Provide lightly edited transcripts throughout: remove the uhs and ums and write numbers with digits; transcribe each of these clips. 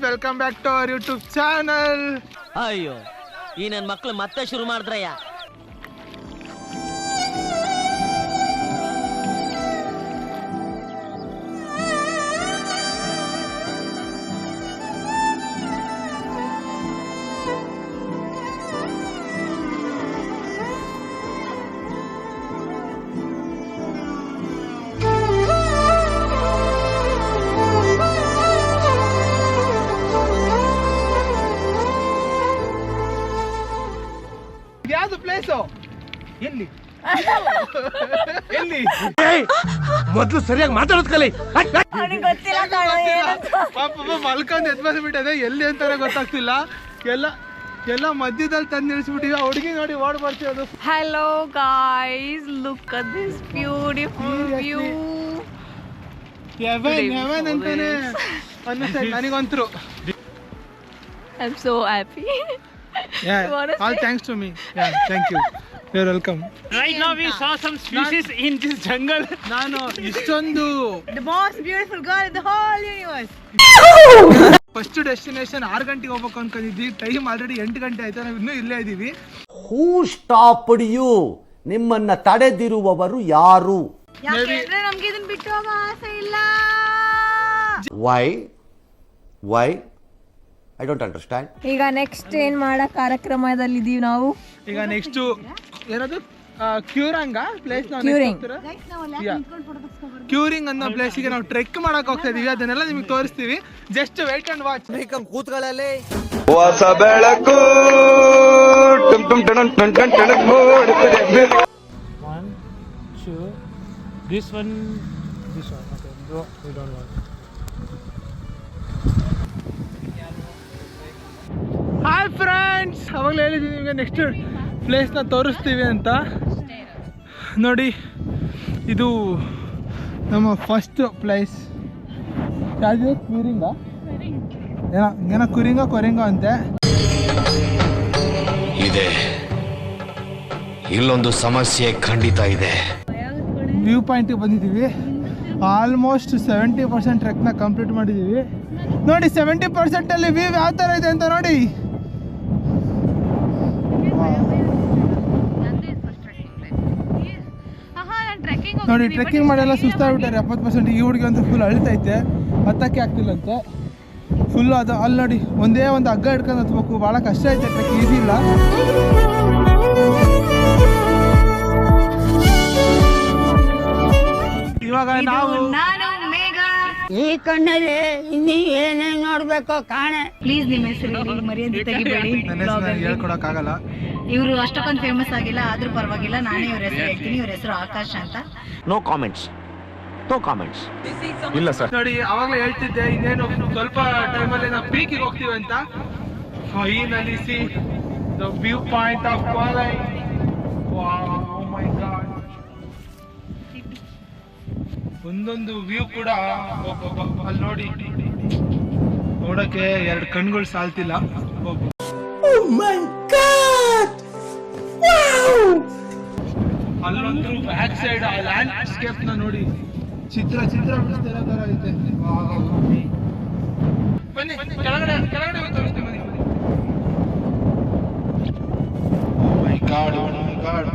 Welcome back to our YouTube channel. ಅಯ್ಯೋ ಈ ನನ್ನ ಮಕ್ಳು ಮತ್ತೆ ಶುರು ಮಾಡಿದ್ರಯ್ಯ. ಯಾವ್ದು ಪ್ಲೇಸು? ಎಲ್ಲಿ ಎಲ್ಲಿ ಮೊದ್ಲು ಸರಿಯಾಗಿ ಮಾತಾಡೋದ್ ಕಲಿ. ಪಾಪ ಮಲ್ಕೊಂಡ್ ಎದ್ಬಿಟ್ಟದೆ, ಎಲ್ಲಿ ಅಂತಾನೆ ಗೊತ್ತಾಗ್ತಿಲ್ಲ. ಎಲ್ಲ ಮಧ್ಯದಲ್ಲಿ ತಂದು ನಿಲ್ಸ್ಬಿಟ್ಟಿವಿ. ಆ ಹುಡುಗಿ ನೋಡಿ ಓಡ್ ಬರ್ತೀವಿ. Hello guys, look at this beautiful view. Heaven ಅಂತಾನೆ ಅನ್ನಿಸ್ತಾ ನನಗಂತರು. I'm so happy. All thanks to me. Yeah, thank you. You're welcome. Right now we saw some species in this jungle. ನಾನು ಇಷ್ಟೊಂದು The most beautiful girl in the whole universe. First destination 6 ಗಂಟೆಗೆ ಹೋಗ್ಬೇಕು ಅನ್ಕೊಂಡಿದ್ವಿ. Time already 8 ಗಂಟೆ ಆಯ್ತು. ನಾವು ಇನ್ನೂ ಇಲ್ಲೇ ಇದೀವಿ. ಹೂ ಸ್ಟಾಪ್ಡ್ ಯು? ನಿಮ್ಮನ್ನ ತಡೆದಿರುವವರು ಯಾರು? ಯಾಕೆಂದ್ರೆ ನಮ್ಗೆ ಇದನ್ನ ಬಿಟ್ಟು ಹೋಗೋ ಆಸೆ ಇಲ್ಲ. Why I don't understand. ಈಗ ನೆಕ್ಸ್ಟ್ ಏನ್ ಮಾಡೋ ಕಾರ್ಯಕ್ರಮದಲ್ಲಿ ಇದೀವಿ ನಾವು. ಈಗ ನೆಕ್ಸ್ಟ್ ಏನದು ಕ್ಯೂರಿಂಗ್ ಪ್ಲೇಸ್. ಕ್ಯೂರಿಂಗ್ ಅನ್ನೋ ಪ್ಲೇಸಿಗೆ ನಾವು ಟ್ರೆಕ್ ಮಾಡಕ್ ಹೋಗ್ತಾ ಇದೀವಿ. ಅದನ್ನೆಲ್ಲ ನಿಮ್ಗೆ ತೋರಿಸ್ತೀವಿ. Just wait and watch. ಕೂತ್ಗಳಲ್ಲಿ ಹೊಸ ಬೆಳಕು This one. Okay, no, we don't want. Hi friends, ಅವಾಗಲೇ ಹೇಳಿದ್ದೀನಿ ನಿಮಗೆ ನೆಕ್ಸ್ಟ್ ಪ್ಲೇಸ್ನ ತೋರಿಸ್ತೀವಿ ಅಂತ. ನೋಡಿ, ಇದು ನಮ್ಮ ಫಸ್ಟ್ ಪ್ಲೇಸ್. ಯಾವುದು? ಕ್ಯೂರಿಂಗಾ ಏನೋ ಕೊರಿಂಗ ಅಂತೆ ಇದೆ. ಇಲ್ಲೊಂದು ಸಮಸ್ಯೆ ಖಂಡಿತ ಇದೆ. ವ್ಯೂ ಪಾಯಿಂಟಿಗೆ ಬಂದಿದ್ದೀವಿ. ಆಲ್ಮೋಸ್ಟ್ 70% ಟ್ರೆಕ್ನ ಕಂಪ್ಲೀಟ್ ಮಾಡಿದ್ದೀವಿ. ನೋಡಿ 70%ಅಲ್ಲಿ ವ್ಯೂ ಯಾವ ಥರ ಇದೆ ಅಂತ ನೋಡಿ. ನೋಡಿ, ಟ್ರೆಕ್ಕಿಂಗ್ ಮಾಡೆಲ್ಲ ಸುಸ್ತಾಗ್ಬಿಟ್ಟಾರೆ 70%. ಈ ಹುಡುಗಿ ಅಂತೂ ಫುಲ್ ಅಳಿತೈತೆ, ಹತ್ತಕ್ಕೆ ಆಗ್ತಿಲ್ಲಂತೆ ಫುಲ್ಲು. ಅದು ಅಲ್ಲಿ ನೋಡಿ, ಒಂದೇ ಒಂದು ಹಗ್ಗ ಹಿಡ್ಕೊಂಡು ಹತ್ಬೇಕು. ಭಾಳ ಕಷ್ಟ ಐತೆ, ಟ್ರೆಕ್ ಈಸಿ ಇಲ್ಲ. ಇವಾಗ ನಾವು ಈ ಕಣ್ಣಲ್ಲಿ ಇನ್ನೀ ಏನೇನ್ ನೋಡ್ಬೇಕು ಕಾಣೆ. ಪ್ಲೀಸ್ ನಿಮ್ಮ ಹೆಸರು ಮರ್ಯಾದೆ ತೆಗಿಬೇಡಿ. ಹೇಳ್ಕೊಡಕ್ಕಾಗಲ್ಲ. ಇವರು ಅಷ್ಟಕ್ಕೊಂದು ಫೇಮಸ್ ಆಗಿಲ್ಲ, ಆದ್ರೂ ಪರವಾಗಿಲ್ಲ. ನಾನೇ ಇವ್ರ ಹೆಸರು ಹೇಳ್ತೀನಿ. ಇವ್ರ ಹೆಸರು ಆಕಾಶ್ ಅಂತ. No comments. ಇಲ್ಲ ಸರ್. ನೋಡಿ, ಅವಾಗಲೇ ಹೇಳ್ತಿದ್ದೆ, ಇನ್ನೇನು ಸ್ವಲ್ಪ ಟೈಮಲ್ಲಿ ನಾವು ಪೀಕಿಗೆ ಹೋಗ್ತೀವಿ ಅಂತ. Finally see the view point of Kolai. Wow, my god. ಒಂದೊಂದು ವ್ಯೂ ಕೂಡ ಅಲ್ಲಿ ನೋಡಿ, ನೋಡಕ್ಕೆ 2 ಕಣ್ಗಳು ಸಾಲ್ತಿಲ್ಲ. ಅಲ್ಲೊಂದು ಬ್ಯಾಕ್ ಸೈಡ್ ಆ ಲ್ಯಾಂಡ್ಸ್ಕೇಪ್ ನ ನೋಡಿ, ಚಿತ್ರ ಬಿಡಿಸ್ತಿರೋ ತರ ಐತೆ. ಬನ್ನಿ ಕೆಳಗಡೆ ತೋರಿಸ್ತೀನಿ ಬನ್ನಿ. ಮೈ ಗಾಡ್,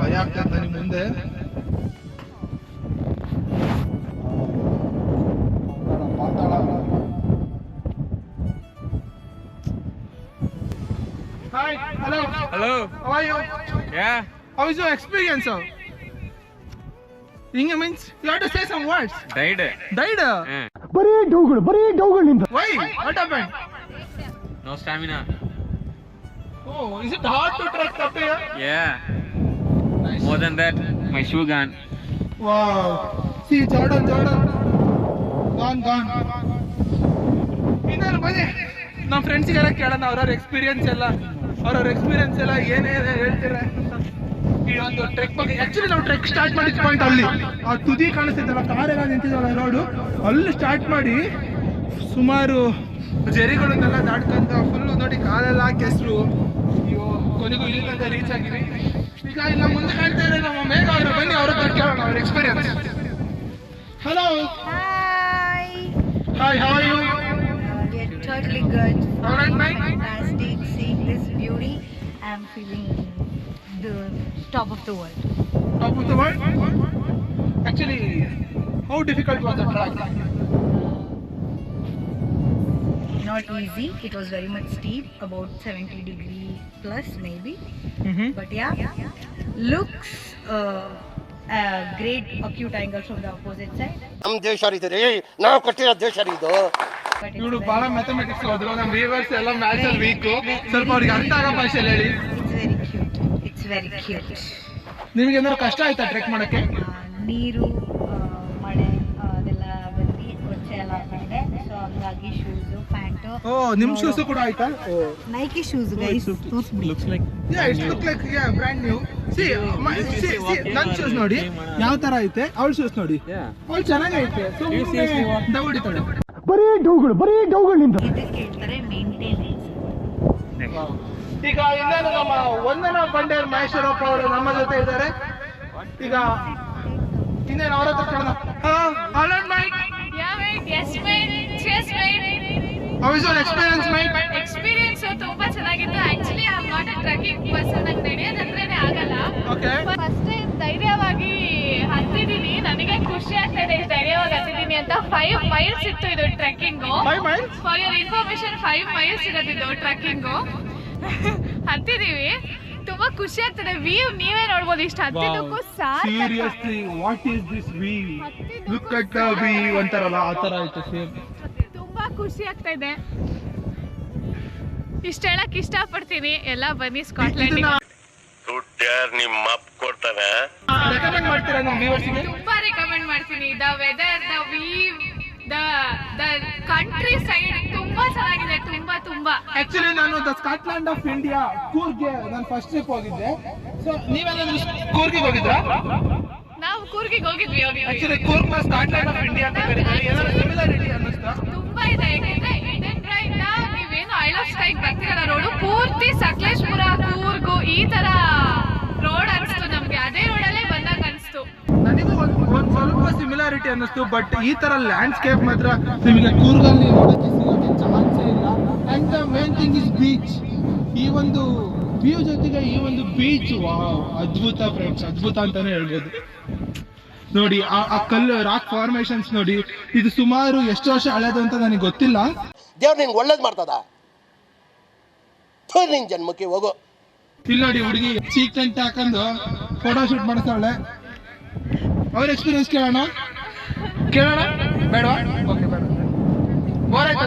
ಭಯ ಆಗ್ತದೆ ನಿಮ್ ಮುಂದೆ. Hi, hello. How are you? Yeah. How is your experience? Inge means you have to say some words. Died. ಬರೀ ಡೌಗಳು ನಿಂದ. Why? What happened? No stamina. Oh, is it hard to trek up here? Yeah. Nice. More than that, my shoe gone. Wow. See, Jordan. Gone. ಇನ್ನೇನು ಬನ್ನಿ, ನಮ್ಮ ಫ್ರೆಂಡ್ಸಿಗೆಲ್ಲ ಕೇಳೋಣ ಅವ್ರವ್ರ experience ಎಲ್ಲ ಏನೇನು ಹೇಳ್ತೀರ ಈ ಒಂದು ಟ್ರೆಕ್ ಬಗ್ಗೆ. ಆಕ್ಚುಲಿ ನಾವು ಟ್ರೆಕ್ ಸ್ಟಾರ್ಟ್ ಮಾಡಿದ ಪಾಯಿಂಟ್ ಅಲ್ಲಿ, ಆ ತುದಿ ಕಾಣಿಸ್ತೈತಲ್ಲ, ಕಾರೆಲ್ಲ ನಿಂತಿದ್ದಾವೆ ರೋಡು, ಅಲ್ಲಿ ಸ್ಟಾರ್ಟ್ ಮಾಡಿ ಸುಮಾರು ಜರಿಗಳನ್ನೆಲ್ಲ ದಾಟ್ಕೊಂತ ಫುಲ್ಲು ನೋಡಿ ಕಾಲೆಲ್ಲ ಕೆಸರು. ಅಯ್ಯೋ, ಕೊನೆಗೂ ಇಲ್ಲಿ ತನಕ ರೀಚ್ ಆಗಿವಿ. ಈಗ ಇಲ್ಲ ಮುಂದೆ ಕಾಣ್ತಾ ಇದ್ದಾರೆ ನಮ್ಮ ಮೇಘ ಅವರು. ಬನ್ನಿ ಅವ್ರ ಹತ್ರ ಕೇಳೋಣ ಅವ್ರ experience. Hello. Hi. Hi, how are you? We're totally good. Alright, bye. Fantastic. Seeing this beauty, I'm feeling the top of the world. Top of the world. Actually, how difficult was the track? Not easy. It was very much steep, about 70 degree plus maybe. But yeah, looks a great acute angle from the opposite side. ನಮ್ಮ ದೇಶ ಇದು ರೀ, ನಾವು ಕಟ್ಟಿರೋ ದೇಶ ರೀ ಇದು. But it's ಇವಳು very, ಬಹಳ ಮ್ಯಾಥಮೆಟಿಕ್ಸ್ ಹೋದ್ರು, ನಮ್ಮ ವ್ಯೂವರ್ಸ್ ಎಲ್ಲ ಮ್ಯಾಥ್ಸ್ ಅಲ್ಲಿ ವೀಕ್. ಸ್ವಲ್ಪ ಅವ್ರಿಗೆ ಅರ್ಥ ಆಗೋ ಭಾಷೆಯಲ್ಲಿ ಹೇಳಿ. it's very cute. It's very cute. ನಿಮ್ಗೆ ಏನಾದ್ರು ಕಷ್ಟ ಆಯ್ತಾ ಟ್ರೆಕ್ ಮಾಡಕ್ಕೆ? ನೀರು ಮಳೆ ಅದೆಲ್ಲ ಬಂದು ಕೊಚ್ಚೆ ಎಲ್ಲ ಹಾಕೊಂಡೆ. ಸೊ ಹಂಗಾಗಿ ಶೂಸು ಪ್ಯಾಂಟು. ಓ, ನಿಮ್ ಶೂಸ್ ಕೂಡ ಆಯ್ತಾ? Nike shoes guys. Yeah, it look like brand new. See, ನನ್ನ ಶೂಸ್ ನೋಡಿ ಯಾವ ತರ ಐತೆ, ಅವಳ ಶೂಸ್ ನೋಡಿ ಅವಳು ಚೆನ್ನಾಗೈತೆ. ಸೊ ದೌಡಿತಾಳೆ. ಇದಕ್ಕೆ ಹೇಳ್ತಾರೆ ಮೇಂಟೆನೆನ್ಸ್. ಈಗ ಇನ್ನೇನು ನಮ್ಮ ವಂದನಾ ಬಂಡೇರ್ ಮಹೇಶ್ವರಪ್ಪ ಅವರು ನಮ್ಮ ಜೊತೆ ಇದ್ದಾರೆ. ಈಗ ಇನ್ನೇನು ಅವ್ರ ಹತ್ರ ಕೇಳೋಣ. Hello, Mike. Yeah, mate. Yes, mate. Cheers, mate. How is your experience, Mike? Experience ತುಂಬಾ ಚೆನ್ನಾಗಿತ್ತು. Actually, I am not a trekking person. ನಂಗೆ ನಡೆಯೋದಂದ್ರೇನೆ ಆಗಲ್ಲ. Okay. First time ಧೈರ್ಯವಾಗಿ ಹತ್ತಿದ್ದೀನಿ. ನನಗೆ ಖುಷಿ ಆಗ್ತಾ ಇದೆ ಧೈರ್ಯವಾಗಿ ಹತ್ತಿದ್ದೀನಿ ಅಂತ. 5 miles ಇತ್ತು ಇದು trekking. 5 miles? For your information, 5 miles ಇರೋದಿದ್ದು ಟ್ರೆಕ್ಕಿಂಗು. ಹತ್ತಿದೀವಿ. ತುಂಬಾ ಖುಷಿ ಆಗ್ತದೆ. ವ್ಯೂ ನೀವೇ ನೋಡ್ಬೋದು. ಇಷ್ಟು ಹತ್ತಿದ್ದಕ್ಕೂ ಸಾರ್ಥಕ. Seriously, what is this view? Look at the view ಅಂತಾರಲ್ಲ ಆ ತರ ಐತೆ ಸೇಮ್. ತುಂಬಾ ಖುಷಿ ಆಗ್ತಾ ಇದೆ. ಇಷ್ಟ ಹೇಳಕ್ ಇಷ್ಟ ಪಡ್ತೀನಿ. ಎಲ್ಲ ಬನ್ನಿ ಸ್ಕಾಟ್ಲೆಂಡ್. ನಿಮ್ಮ ಅಪ್ಪ ಕೊಡ್ತಾನೆ. ರೆಕಮೆಂಡ್ ಮಾಡ್ತೀರಾ ನಮ್ಮ ವ್ಯೂವರ್ಸ್ಗೆ? ತುಂಬಾ ರೆಕಮೆಂಡ್ ಮಾಡ್ತೀನಿ. The weather, the view, the countryside ತುಂಬಾ ಚೆನ್ನಾಗಿದೆ. ತುಂಬಾ ಆಕ್ಚುಲಿ ನಾನು ದ ಸ್ಕಾಟ್ಲ್ಯಾಂಡ್ ಆಫ್ ಇಂಡಿಯಾ ಕೂರ್ಗೆ ನಾನು ಫಸ್ಟ್ ಟ್ರಿಪ್ ಹೋಗಿದ್ದೆ. ಸೊ ನೀವೆಲ್ಲಾದ್ರೂ ಕೂರ್ಗೆ ಹೋಗಿದ್ರಾ? ನಾವು ಕೂರ್ಗಿಗೆ ಹೋಗಿದ್ವಿ. Actually Coorg Scotland of India ಅಂತ ಕರೀತಾರೆ. ಏನಾದ್ರು ಸಿಮಿಲಾರಿಟಿ ಅನ್ನಿಸ್ತಾ? ತುಂಬಾ ಇದೆ. ಯಾಕಂದ್ರೆ ಇಡೆನ್ಬ್ರಾ ಇಂದ ನೀವೇನು ಐಲ್ ಆಫ್ ಸ್ಕೈಗೆ ಬರ್ತಿರಲ್ಲ ರೋಡು, ಪೂರ್ತಿ ಸಕಲೇಶ್ಪುರ, ಕೂರ್ಗು ಈ ತರ ರೋಡ್ ಅನ್ಸ್ತು ನಮ್ಗೆ. ಅದೇ ರೋಡಲ್ಲೇ ಬಂದಾಗ ಅನ್ಸ್ತು. ನನಗೂ ಒಂದ್ ಸ್ವಲ್ಪ ಸಿಮಿಲಾರಿಟಿ ಅನ್ನಿಸ್ತು. ಬಟ್ ಈ ತರ ಲ್ಯಾಂಡ್ಸ್ಕೇಪ್ ಮಾತ್ರ ನಿಮಗೆ ಕೂರ್ಗಲ್ಲಿ ನೋಡಕ್ಕೆ ಸಿಗೋಕ್ಕೆ ಚಾನ್ಸೇ ಇಲ್ಲ. And the main thing is beach. ಈ ಒಂದು ವ್ಯೂ ಜೊತೆಗೆ ಈ ಒಂದು ಬೀಚ್, ವಾವ್, ಅದ್ಭುತ ಫ್ರೆಂಡ್ಸ್, ಅದ್ಭುತ ಅಂತಾನೆ ಹೇಳ್ಬೋದು. ನೋಡಿ ಆ ಕಲ್ಲು ರಾಕ್ ಫಾರ್ಮೇಶನ್ಸ್ ನೋಡಿ. ಇದು ಸುಮಾರು ಎಷ್ಟು ವರ್ಷ ಹಳೆದು ಅಂತ ನನಗೆ ಗೊತ್ತಿಲ್ಲ. ದೇವ್ರು ನಿನ್ಗೆ ಒಳ್ಳೇದು ಮಾಡ್ತದ. ನಿನ್ ಜನ್ಮಕ್ಕೆ ಹೋಗೋ. ಇಲ್ಲಿ ನೋಡಿ ಹುಡುಗಿ ಚೀಕ್ ಟೆಂಟ್ ಹಾಕೊಂಡು ಫೋಟೋ ಶೂಟ್ ಮಾಡಿಸ್ತಾಳೆ. ಅವ್ರ ಎಕ್ಸ್ಪೀರಿಯನ್ಸ್ ಕೇಳೋಣ ಬೇಡವಾ? ಓಕೆ, ಬೇಡ. ಬೋರ್ ಆಯ್ತು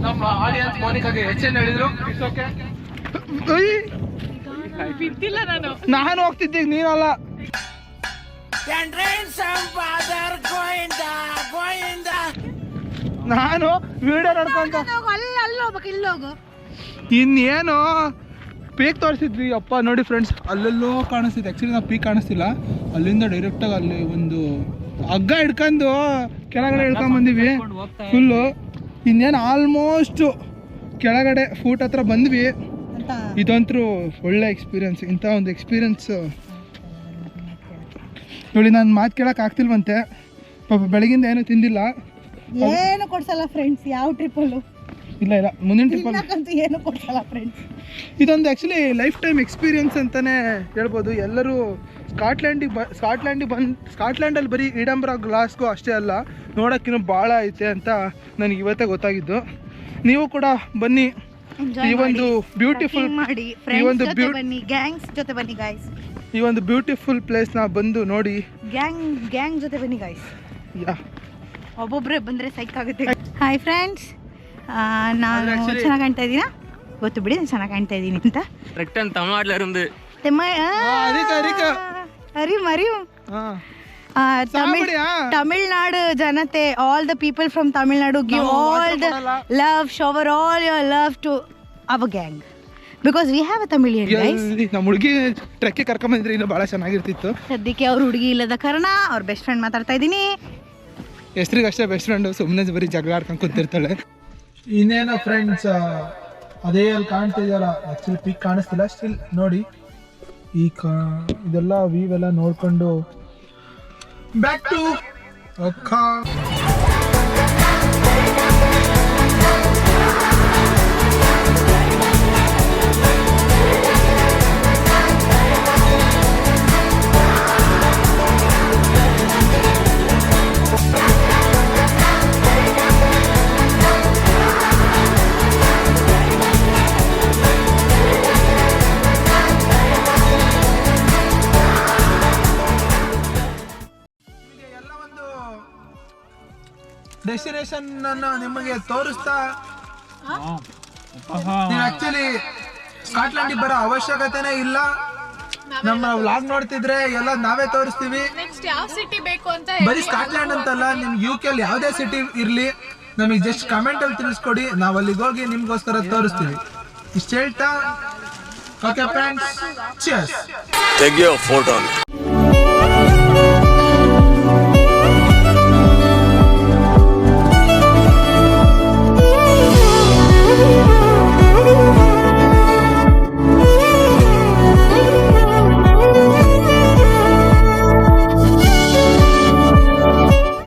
ನಮ್ಮ ಆಡಿಯನ್ಸ್ ಮೋನಿಕಾಗೆ ಹೆಚ್ಚೇನು ಹೇಳಿದ್ರು. It's okay. ಬಿದ್ದಿಲ್ಲ ನಾನು ಹೋಗ್ತಿದ್ದೆ, ನೀನಲ್ಲ. ನಾನು ವಿಡಿಯೋ ನೋಡ್ಕೊಂತ ಇಲ್ಲೋಗು. ಇನ್ನೇನು ಪೀಕ್ ತೋರಿಸಿದ್ವಿ. ಅಪ್ಪ ನೋಡಿ ಫ್ರೆಂಡ್ಸ್, ಅಲ್ಲೆಲ್ಲೋ ಕಾಣಿಸ್ತಿದೆ. ಆ್ಯಕ್ಚುಲಿ ನಾವು ಪೀಕ್ ಕಾಣಿಸ್ತಿಲ್ಲ. ಅಲ್ಲಿಂದ ಡೈರೆಕ್ಟಾಗಿ ಅಲ್ಲಿ ಒಂದು ಹಗ್ಗ ಹಿಡ್ಕೊಂಡು ಕೆಳಗಡೆ ಹಿಡ್ಕೊಂಡು ಬಂದಿವಿ ಫುಲ್ಲು. ಇನ್ನೇನು ಆಲ್ಮೋಸ್ಟ್ ಕೆಳಗಡೆ ಫೂಟ್ ಹತ್ರ ಬಂದ್ವಿ. ಇದಂತರೂ ಒಳ್ಳೆ ಎಕ್ಸ್ಪೀರಿಯನ್ಸ್. ಇಂಥ ಒಂದು ಎಕ್ಸ್ಪೀರಿಯನ್ಸ್ ನೋಡಿ. ನಾನು ಮಾತು ಕೇಳಕ್ಕೆ ಆಗ್ತಿಲ್ವಂತೆ. ಪಾಪ ಬೆಳಗಿಂದ ಏನೂ ತಿಂದಿಲ್ಲ. ಏನು ಕೊಡ್ಸಲ್ಲ ಫ್ರೆಂಡ್ಸ್ ಯಾವ ಟ್ರಿಪ್ಪಲ್ಲೂ. ಇಲ್ಲ ಮುಂದಿನ ಟ್ರಿಪ್ಪಲ್ಲಿ ಏನು ಕೊಡ್ಸಲ್ಲ ಫ್ರೆಂಡ್ಸ್. ಇದೊಂದು ಆ್ಯಕ್ಚುಲಿ ಲೈಫ್ ಟೈಮ್ ಎಕ್ಸ್ಪೀರಿಯನ್ಸ್ ಅಂತಲೇ ಹೇಳ್ಬೋದು. ಎಲ್ಲರೂ ಸ್ಕಾಟ್ಲ್ಯಾಂಡಲ್ಲಿ ಬರೀ ಇಡಂಬ್ರಾ ಗ್ಲಾಸ್ಗೂ ಅಷ್ಟೇ ಅಲ್ಲ, ನೋಡೋಕ್ಕಿನ್ನೂ ಭಾಳ ಐತೆ ಅಂತ ನನಗೆ ಇವತ್ತೇ ಗೊತ್ತಾಗಿದ್ದು. ನೀವು ಕೂಡ ಬನ್ನಿ. ಈ ಒಂದು ಬ್ಯೂಟಿಫುಲ್ ಮಾಡಿ ಗ್ಯಾಂಗ್ಸ್ ಜೊತೆ ಬನ್ನಿ ಗೈಸ್. ಈ ಒಂದು ಬ್ಯೂಟಿಫುಲ್ ಪ್ಲೇಸ್ನ ಬಂದು ನೋಡಿ. ಗ್ಯಾಂಗ್ ಜೊತೆ ಬನ್ನಿ ಗೈಸ್. ಒಬ್ಬೊಬ್ಬರೇ ಬಂದರೆ ಸೈಕ್ ಆಗುತ್ತೆ. ಹಾಯ್ ಫ್ರೆಂಡ್ಸ್, ನಾನು ಚೆನ್ನಾಗಿ ಕಾಣ್ತಾ ಇದ್ದೀನಾ? ಗೊತ್ತು ಬಿಡಿ ನಾನು ಚೆನ್ನಾಗಿ ಕಾಣ್ತಾ ಇದ್ದೀನಿ ಅಂತ. ತಮಿಳ್ನಾಡು ಜನತೆ, all the people from Tamil Nadu, give all the love, shower all your love to our gang because we have a Tamilian guys. ನಮ್ಮ ಹುಡುಗಿ ಟ್ರೆಕ್ಗೆ ಕರ್ಕೊಂಬಂದ್ರೆ ಇನ್ನೂ ಭಾಳ ಚೆನ್ನಾಗಿರ್ತಿತ್ತು. ಸದ್ಯಕ್ಕೆ ಅವ್ರ ಹುಡುಗಿ ಇಲ್ಲದ ಕಾರಣ ಅವ್ರ ಬೆಸ್ಟ್ ಫ್ರೆಂಡ್ ಮಾತಾಡ್ತಾ ಇದ್ದೀನಿ. ಹೆಸ್ರಿಗಷ್ಟೇ ಬೆಸ್ಟ್ ಫ್ರೆಂಡು, ಸುಮ್ಮನೆ ಬರೀ ಜಗಳ ಆಡ್ಕೊಂಡು ಕೂತಿರ್ತಾಳೆ. ಇನ್ನೇನೋ ಫ್ರೆಂಡ್ಸ್, ಅದೇ ಅಲ್ಲಿ ಕಾಣ್ತಿದೆಯಲ್ಲ, ಆ್ಯಕ್ಚುಲಿ ಪೀಕ್ ಕಾಣಿಸ್ತಿಲ್ಲ. ಸ್ಟಿಲ್ ನೋಡಿ ಇದೆಲ್ಲ ವ್ಯೂ ಎಲ್ಲ ನೋಡ್ಕೊಂಡು ಬ್ಯಾಕ್ ಟು ಅಕ್ಕ. ಡೆಸ್ಟಿನೇಷನ್ ಅನ್ನು ನಿಮಗೆ ತೋರಿಸ್ತಾ ನೀವು ಆಕ್ಚುಲಿ ಸ್ಕಾಟ್ಲೆಂಡ್ ಬರೋ ಅವಶ್ಯಕತೆನೇ ಇಲ್ಲ. ನಮ್ಮ ವ್ಲಾಗ್ ನೋಡ್ತಿದ್ರೆ ಎಲ್ಲ ನಾವೇ ತೋರಿಸ್ತೀವಿ. ನೆಕ್ಸ್ಟ್ ಯಾವ ಸಿಟಿ ಬೇಕು ಅಂತ ಬರೀ ಸ್ಕಾಟ್ಲೆಂಡ್ ಅಂತಲ್ಲ, ನಿಮ್ UK ಅಲ್ಲಿ ಯಾವುದೇ ಸಿಟಿ ಇರ್ಲಿ ನಮಗೆ ಜಸ್ಟ್ ಕಮೆಂಟ್ ಅಲ್ಲಿ ತಿಳಿಸ್ಕೊಡಿ, ನಾವು ಅಲ್ಲಿಗೆ ಹೋಗಿ ನಿಮ್ಗೋಸ್ಕರ ತೋರಿಸ್ತೀವಿ. ಇಷ್ಟ ಹೇಳ್ತಾ ಓಕೆ ಫ್ರೆಂಡ್ಸ್, ಚಿಯರ್ಸ್. ತೆಗಿಯೋ ಫೋಟೋ